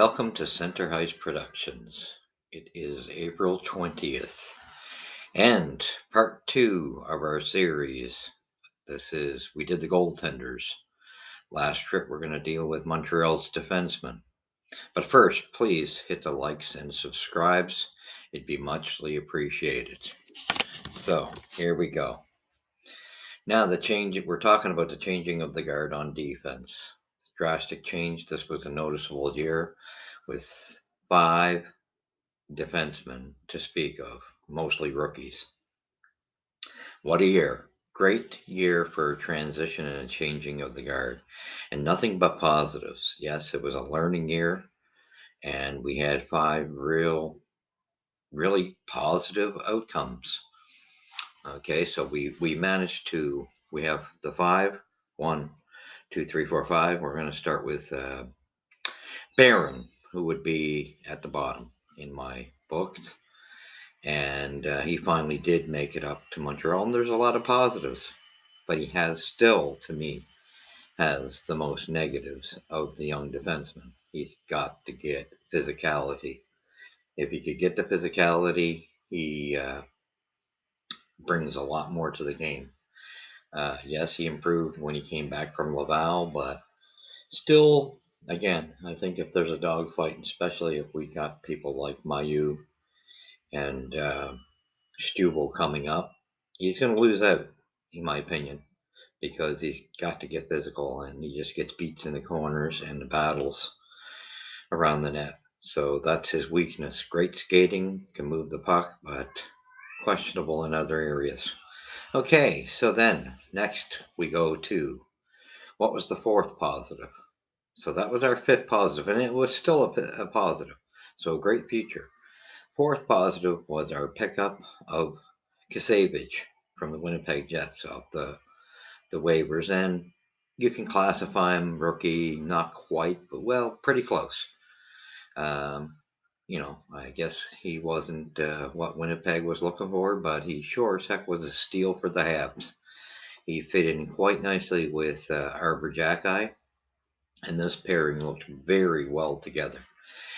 Welcome to Center Heights Productions. It is April 20th and part two of our series. We did the goaltenders. Last trip, we're going to deal with Montreal's defenseman. But first, please hit the likes and subscribes. It'd be muchly appreciated. So, here we go. Now, we're talking about the changing of the guard on defense. Drastic change. This was a noticeable year with 5 defensemen to speak of, mostly rookies. What a year. Great year for transition and changing of the guard, and nothing but positives. Yes, it was a learning year, and we had 5 really positive outcomes. Okay, so we managed to, we have the 5, 1, 2, 3, 4, 5. We're going to start with Barron, who would be at the bottom in my books. And he finally did make it up to Montreal, and there's a lot of positives, but he has still, to me, has the most negatives of the young defenseman. He's got to get physicality. If he could get the physicality, he brings a lot more to the game. Yes, he improved when he came back from Laval, but still, again, I think if there's a dogfight, especially if we got people like Mayu and Stubel coming up, he's going to lose out, in my opinion, because he's got to get physical and he just gets beats in the corners and the battles around the net. So that's his weakness. Great skating, can move the puck, but questionable in other areas. Okay, so then next we go to what was the fourth positive? So that was our fifth positive, and it was still a positive. So a great future. Fourth positive was our pickup of Kasevich from the Winnipeg Jets off the waivers, and you can classify him rookie, not quite, but well, pretty close. I guess he wasn't what Winnipeg was looking for, but he sure as heck was a steal for the Habs. He fit in quite nicely with Arbor Jacki, and this pairing looked very well together.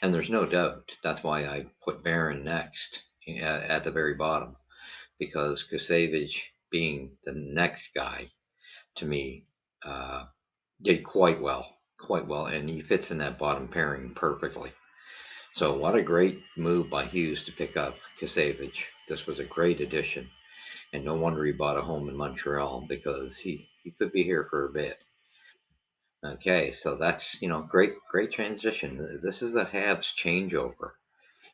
And there's no doubt that's why I put Barron next at the very bottom, because Kusevich being the next guy to me did quite well, and he fits in that bottom pairing perfectly. So what a great move by Hughes to pick up Kasevich. This was a great addition, and no wonder he bought a home in Montreal, because he could be here for a bit. Okay, so that's great transition. This is the Habs changeover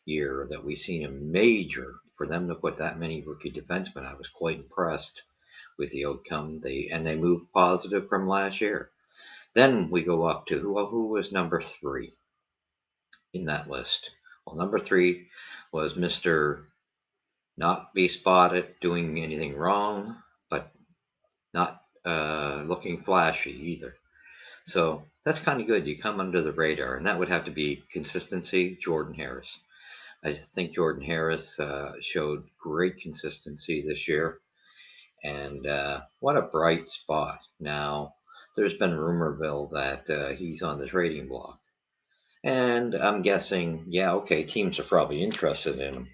year that we've seen a major for them to put that many rookie defensemen. I was quite impressed with the outcome. They moved positive from last year. Then we go up to who was number 3 in that list. Well, number 3 was Mr. Not be spotted doing anything wrong, but not looking flashy either. So that's kind of good. You come under the radar, and that would have to be consistency. Jordan Harris. I think Jordan Harris showed great consistency this year, and what a bright spot. Now, there's been rumorville that he's on the trading block, and I'm guessing, yeah, okay, teams are probably interested in him.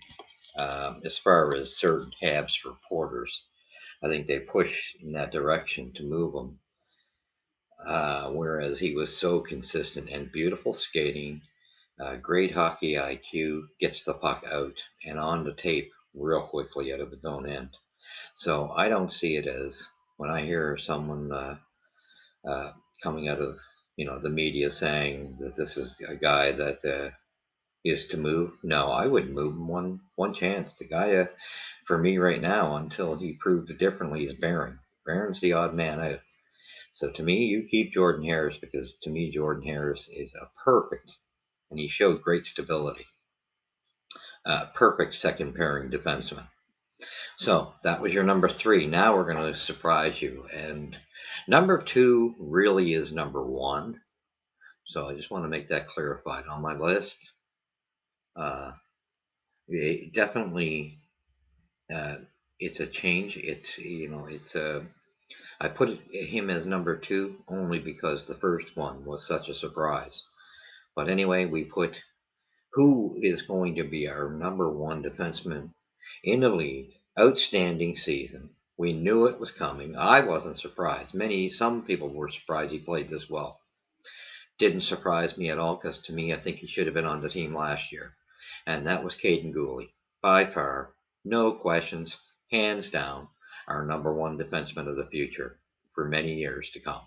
As far as certain Habs reporters, I think they push in that direction to move him. Whereas he was so consistent and beautiful skating, great hockey IQ, gets the puck out and on the tape real quickly out of his own end. So I don't see it as, when I hear someone coming out of the media saying that this is a guy that is to move. No, I wouldn't move him one chance. The guy for me right now, until he proves differently, is Barron. Barron's the odd man out. So to me, you keep Jordan Harris, because to me, Jordan Harris is a perfect, and he showed great stability, perfect second pairing defenseman. So that was your number 3. Now we're going to surprise you. And number 2 really is number 1. So I just want to make that clarified on my list. Definitely, it's a change. I put him as number 2 only because the first one was such a surprise. But anyway, we put who is going to be our number one defenseman in the league. Outstanding season. We knew it was coming. I wasn't surprised. Some people were surprised he played this well. Didn't surprise me at all because to me, I think he should have been on the team last year. And that was Caden Gooley. By far, no questions, hands down, our number one defenseman of the future for many years to come.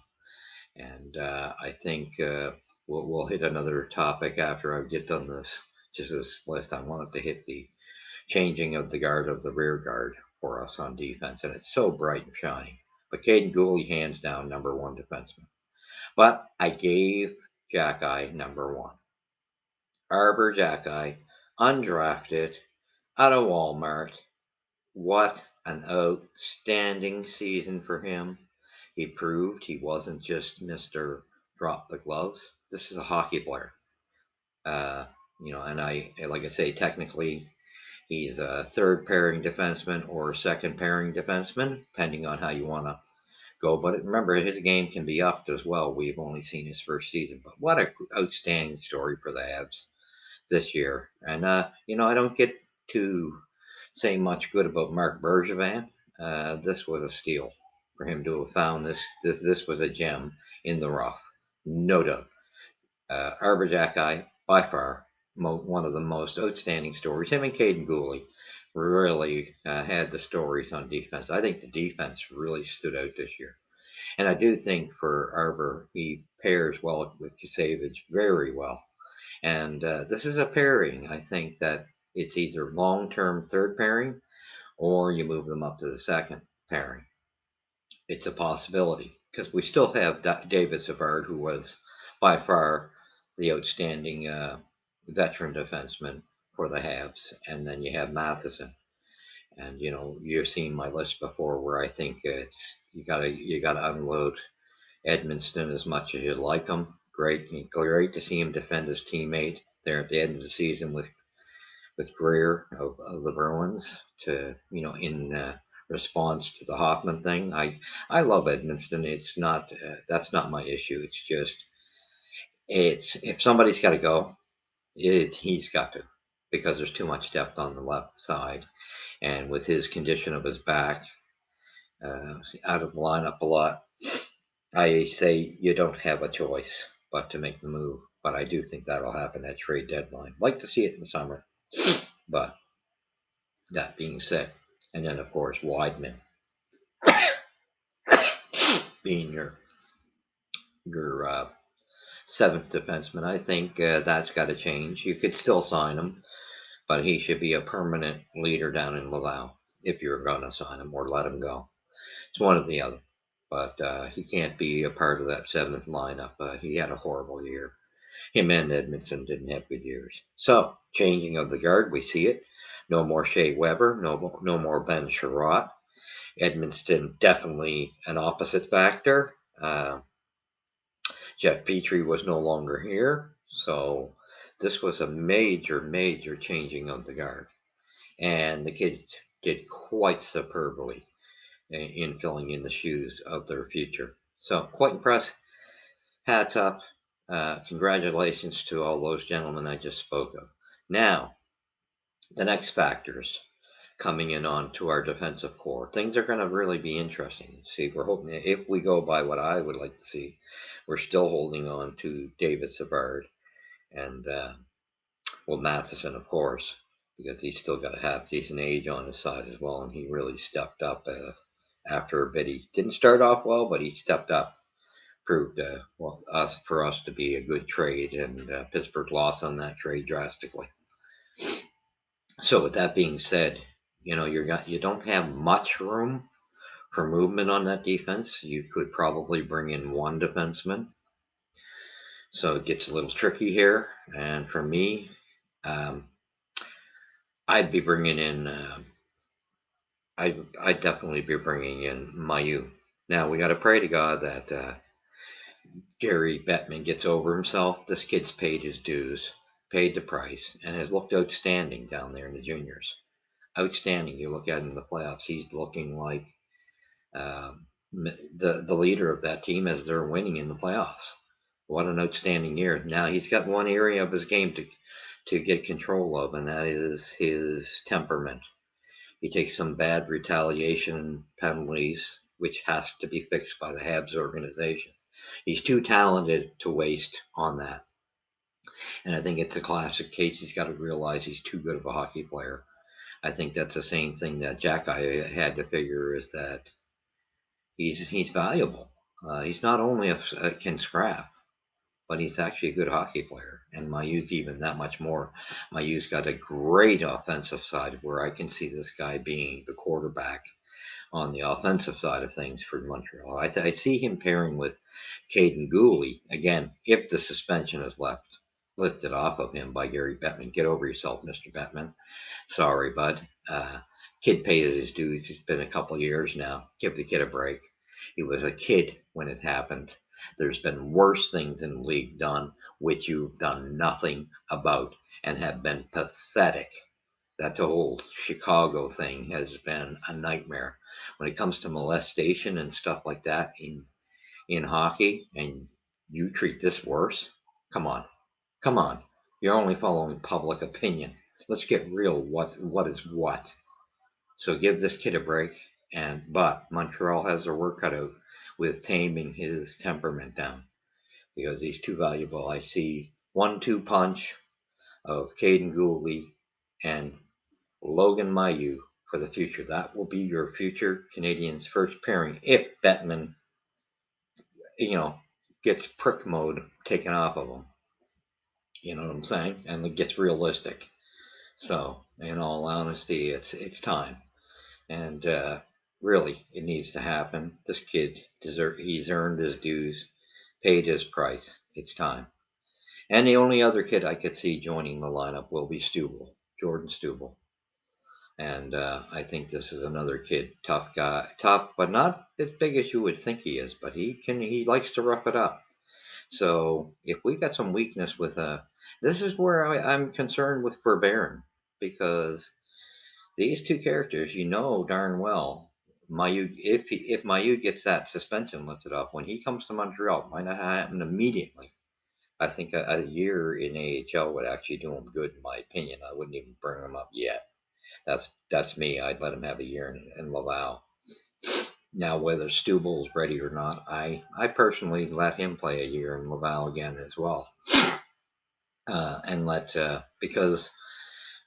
And I think we'll hit another topic after I get done this. Just this list, I wanted to hit the changing of the guard of the rear guard for us on defense, and it's so bright and shiny. But Caden Gooley, hands down, number one defenseman. But I gave Jack number one. Arbor Jack undrafted, out of Walmart. What an outstanding season for him. He proved he wasn't just Mr. Drop the Gloves. This is a hockey player. Uh, and like I say, technically, he's a third pairing defenseman or second pairing defenseman, depending on how you want to go. But remember, his game can be upped as well. We've only seen his first season. But what an outstanding story for the Habs this year. And, I don't get to say much good about Mark Bergevin. This was a steal for him to have found this. This was a gem in the rough, no doubt. Arbor Jackeye, by far, one of the most outstanding stories. Him and Caden Gooley really had the stories on defense. I think the defense really stood out this year. And I do think for Arbor, he pairs well with Kasevich very well. And this is a pairing, I think, that it's either long-term third pairing or you move them up to the second pairing. It's a possibility because we still have David Savard, who was by far the outstanding veteran defenseman for the Habs, and then you have Matheson. And you've seen my list before, where I think it's you gotta unload Edmonston as much as you like him. Great to see him defend his teammate there at the end of the season with Greer of the Bruins in response to the Hoffman thing. I love Edmonston. It's not that's not my issue. It's just it's if somebody's got to go, he's got to because there's too much depth on the left side, and with his condition of his back, out of the lineup a lot. I say you don't have a choice but to make the move, but I do think that'll happen at trade deadline. Like to see it in the summer, but that being said, and then of course Weidman being your seventh defenseman, I think that's got to change. You could still sign him, but he should be a permanent leader down in Laval if you're going to sign him or let him go. It's one or the other. But he can't be a part of that seventh lineup. He had a horrible year. Him and Edmondson didn't have good years. So, changing of the guard, we see it. No more Shea Weber, no more Ben Sherratt. Edmondson definitely an opposite factor. Jeff Petrie was no longer here. So, this was a major changing of the guard. And the kids did quite superbly in filling in the shoes of their future. So, quite impressed. Hats up. Congratulations to all those gentlemen I just spoke of. Now, the next factors coming in on to our defensive core. Things are going to really be interesting. See, we're hoping if we go by what I would like to see, we're still holding on to David Savard and Matheson, of course, because he's still got a half decent age on his side as well, and he really stepped up after a bit. He didn't start off well, but he stepped up. Proved for us to be a good trade, and Pittsburgh lost on that trade drastically. So with that being said, you don't have much room for movement on that defense. You could probably bring in one defenseman, so it gets a little tricky here. And for me, I'd be bringing in. I'd definitely be bringing in Mayu. Now we got to pray to God that Gary Bettman gets over himself. This kid's paid his dues, paid the price, and has looked outstanding down there in the juniors. Outstanding. You look at him in the playoffs, he's looking like the leader of that team as they're winning in the playoffs. What an outstanding year. Now he's got one area of his game to get control of, and that is his temperament. He takes some bad retaliation penalties, which has to be fixed by the Habs organization. He's too talented to waste on that. And I think it's a classic case. He's got to realize he's too good of a hockey player. I think that's the same thing that Jack I had to figure is that he's valuable. He's not only can scrap, but he's actually a good hockey player. And Mayu's even that much more. Mayu's got a great offensive side where I can see this guy being the quarterback on the offensive side of things for Montreal. I see him pairing with Caden Gooley again if the suspension is lifted off of him by Gary Bettman. Get over yourself, Mr. Bettman. Sorry, bud. Kid paid his dues. It's been a couple years now. Give the kid a break. He was a kid when it happened. There's been worse things in the league done, which you've done nothing about and have been pathetic. That whole Chicago thing has been a nightmare. When it comes to molestation and stuff like that in hockey, and you treat this worse, come on, come on. You're only following public opinion. Let's get real. What is what? So give this kid a break. But Montreal has their work cut out with taming his temperament down because he's too valuable. I see 1-2 punch of Caden Gooley and Logan Mailloux for the future. That will be your future Canadians' first pairing if Bettman, you know, gets prick mode taken off of him. You know what I'm saying? And it gets realistic. So, in all honesty, it's time, and really, it needs to happen. This kid he's earned his dues, paid his price. It's time. And the only other kid I could see joining the lineup will be Stubble, Jordan Stubble. And I think this is another kid, tough guy, tough, but not as big as you would think he is. But he likes to rough it up. So if we got some weakness with this is where I'm concerned with Verbeeren because these two characters, you know darn well, Mayu if Mayu gets that suspension lifted off when he comes to Montreal, it might not happen immediately. I think a year in AHL would actually do him good, in my opinion. I wouldn't even bring him up yet. That's me. I'd let him have a year in Laval. Now, whether Stubble is ready or not, I personally let him play a year in Laval again as well, and because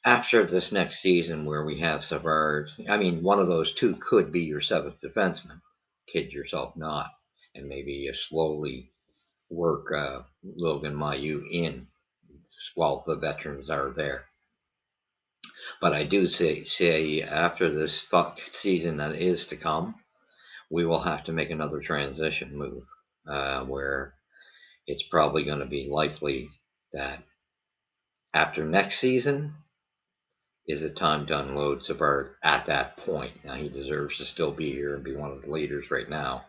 after this next season where we have Savard, I mean, one of those two could be your seventh defenseman. Kid yourself not, and maybe you slowly work Logan Mailloux in while the veterans are there. But I do say after this season that is to come, we will have to make another transition move where it's probably going to be likely that after next season is it time to unload Savard at that point. Now he deserves to still be here and be one of the leaders right now.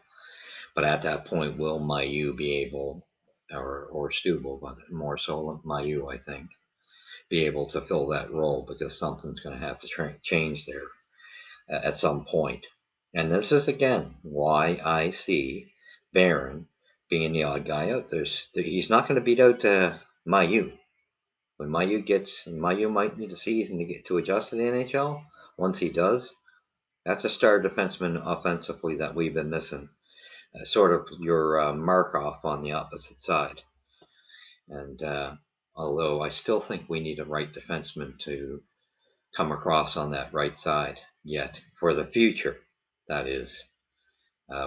But at that point, will Mailloux be able, or Stubble, but more so Mailloux, I think, be able to fill that role because something's going to have to change there at some point. And this is again why I see Barron being the odd guy out. He's not going to beat out Mailloux. When Mailloux might need a season to get to adjust to the NHL. Once he does, that's a star defenseman offensively that we've been missing. Sort of your Markov on the opposite side. And although I still think we need a right defenseman to come across on that right side yet for the future, that is.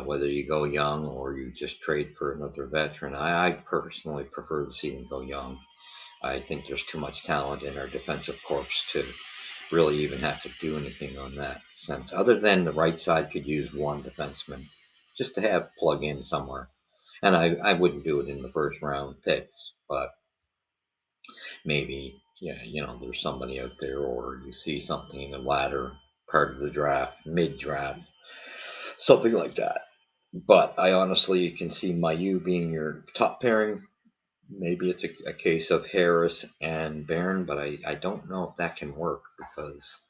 Whether you go young or you just trade for another veteran. I personally prefer to see them go young. I think there's too much talent in our defensive corps to really even have to do anything on that sense. Other than the right side could use one defenseman just to have plug in somewhere. And I wouldn't do it in the first round picks, but maybe, yeah, there's somebody out there or you see something in the latter part of the draft, mid-draft, something like that. But I honestly can see Mailloux being your top pairing. Maybe it's a case of Harris and Barron, but I don't know if that can work because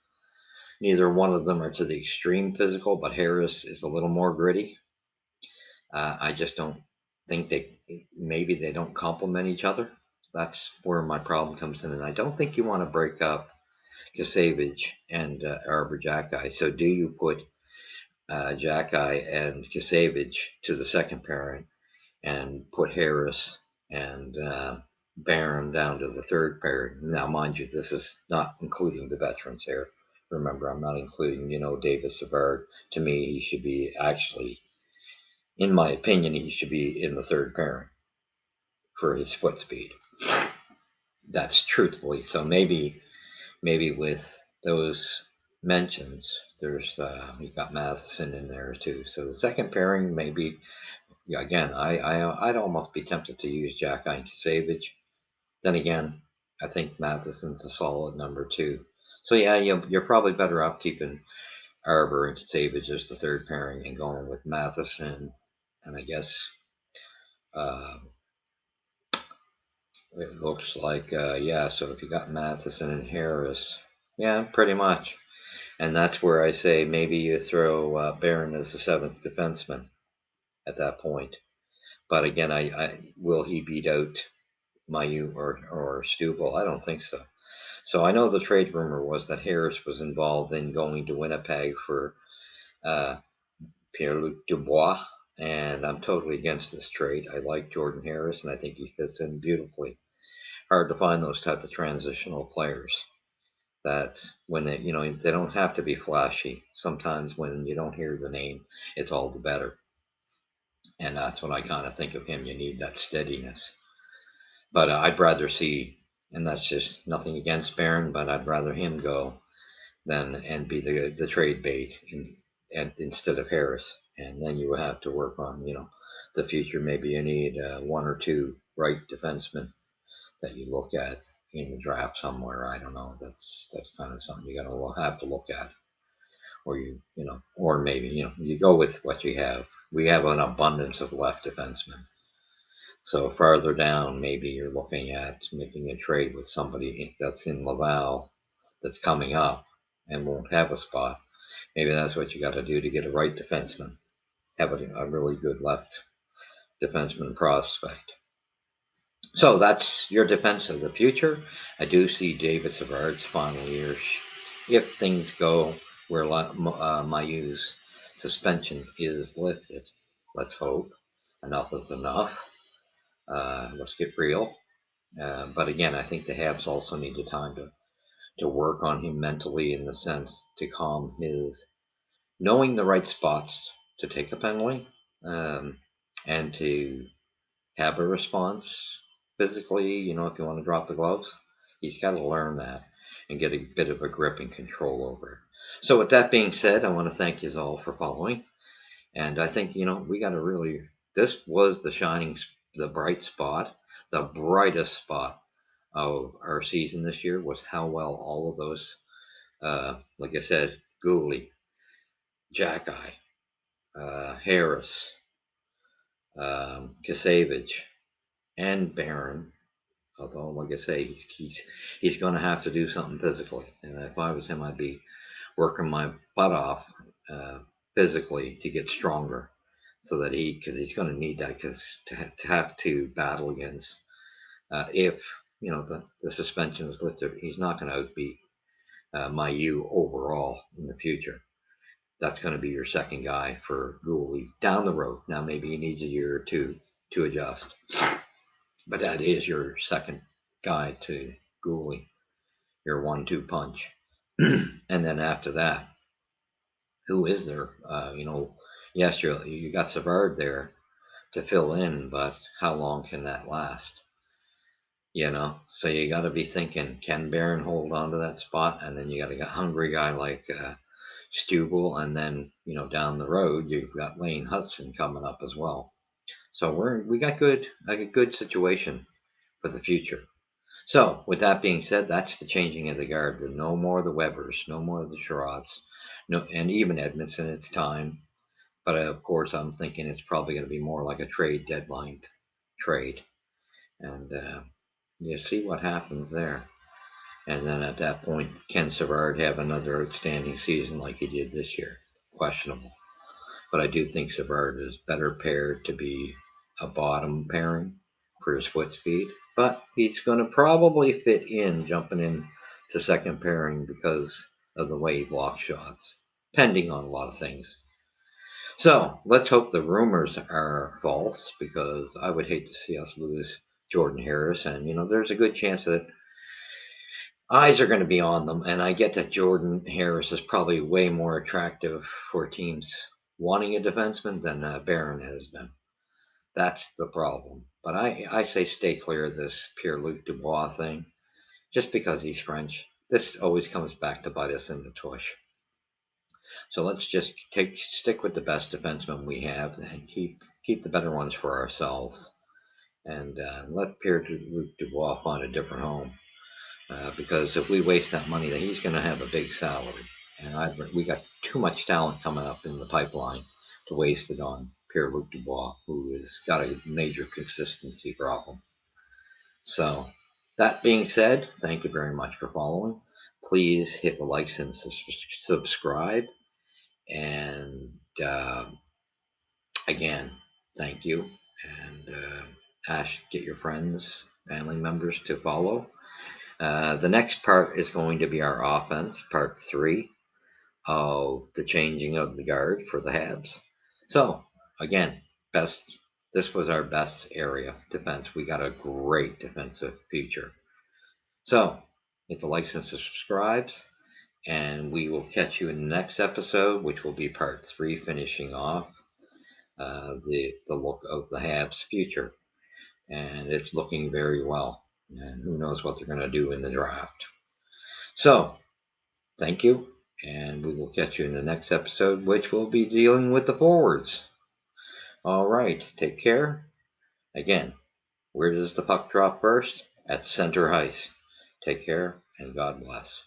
neither one of them are to the extreme physical, but Harris is a little more gritty. I just don't think maybe they don't complement each other. That's where my problem comes in, and I don't think you want to break up Kasevich and Arbor Jacki. So do you put Jacki and Kasevich to the second pairing and put Harris and Barron down to the third pairing? Now, mind you, this is not including the veterans here. Remember, I'm not including, David Savard. To me, he should be actually, in my opinion, he should be in the third pairing for his foot speed. That's truthfully. So maybe with those mentions, there's you got Matheson in there too. So the second pairing, maybe, yeah, again, I'd almost be tempted to use Jack Savage. Then again, I think Matheson's a solid number two. So yeah, you're probably better off keeping Arbor and Savage as the third pairing and going with Matheson, and I guess uh, it looks like yeah. So if you got Matheson and Harris, yeah, pretty much. And that's where I say maybe you throw Barron as the seventh defenseman at that point. But again, I will he beat out Mayu or Stubel? I don't think so. So I know the trade rumor was that Harris was involved in going to Winnipeg for uh, Pierre-Luc Dubois, and I'm totally against this trade. I like Jordan Harris, and I think he fits in beautifully. Hard to find those type of transitional players that when they don't have to be flashy. Sometimes when you don't hear the name, it's all the better. And that's what I kind of think of him. You need that steadiness. But I'd rather see, and that's just nothing against Barron, but I'd rather him go than and be the trade bait instead of Harris. And then you will have to work on the future. Maybe you need one or two right defensemen that you look at in the draft somewhere. I don't know. That's kind of something you gotta have to look at, or or maybe you go with what you have. We have an abundance of left defensemen. So farther down, maybe you're looking at making a trade with somebody that's in Laval that's coming up and won't have a spot. Maybe that's what you got to do to get a right defenseman. Have a really good left defenseman prospect. So that's your defense of the future. I do see David Savard's final year. If things go where Mayu's suspension is lifted, let's hope. Enough is enough. Let's get real. But again, I think the Habs also need the time to work on him mentally in the sense to calm his knowing the right spots to take a penalty and to have a response physically. If you want to drop the gloves, he's got to learn that and get a bit of a grip and control over it. So with that being said, I want to thank you all for following. And I think, we got to really, this was the bright spot, the brightest spot of our season this year was how well all of those, like I said, Gooley, Jacki, Harris, Kasevich, and Barron. Although, like I say, he's going to have to do something physically. And if I was him, I'd be working my butt off physically to get stronger, so that because he's going to need that, because to have to battle against if the suspension is lifted, he's not going to outbeat Mayu overall in the future. That's going to be your second guy for Gooley down the road. Now maybe he needs a year or two to adjust, but that is your second guy to Gooley, your 1-2 punch. And then after that, who is there? Yes, you got Savard there to fill in, but how long can that last? So you got to be thinking, can Barron hold on to that spot? And then you got a hungry guy like Stubel, and then down the road you've got Lane Hudson coming up as well. So we got a good situation for the future. So with that being said, that's the changing of the guard. No more of the Webbers, no more of the Sherrods, no, and even Edmondson. It's time, but of course I'm thinking it's probably going to be more like a trade deadline trade, and you see what happens there. And then at that point, can Savard have another outstanding season like he did this year? Questionable. But I do think Savard is better paired to be a bottom pairing for his foot speed, but he's going to probably fit in jumping in to second pairing because of the way he blocks shots, pending on a lot of things. So let's hope the rumors are false, because I would hate to see us lose Jordan Harris. And, there's a good chance that eyes are going to be on them. And I get that Jordan Harris is probably way more attractive for teams wanting a defenseman than Barron has been. That's the problem. But I say stay clear of this Pierre-Luc Dubois thing, just because he's French. This always comes back to bite us in the tush. So let's just stick with the best defensemen we have and keep the better ones for ourselves, and let Pierre-Luc Dubois find a different home. Because if we waste that money, then he's going to have a big salary, and we got too much talent coming up in the pipeline to waste it on Pierre-Luc Dubois, who has got a major consistency problem. So that being said, thank you very much for following. Please hit the likes and subscribe. And again, thank you. And get your friends, family members to follow. The next part is going to be our offense, part 3 of the changing of the guard for the Habs. So, again, this was our best area, defense. We got a great defensive future. So, hit the likes and subscribes, and we will catch you in the next episode, which will be part 3, finishing off the look of the Habs' future. And it's looking very well. And who knows what they're going to do in the draft. So, thank you, and we will catch you in the next episode, which will be dealing with the forwards. All right, take care. Again, where does the puck drop first? At center ice. Take care, and God bless.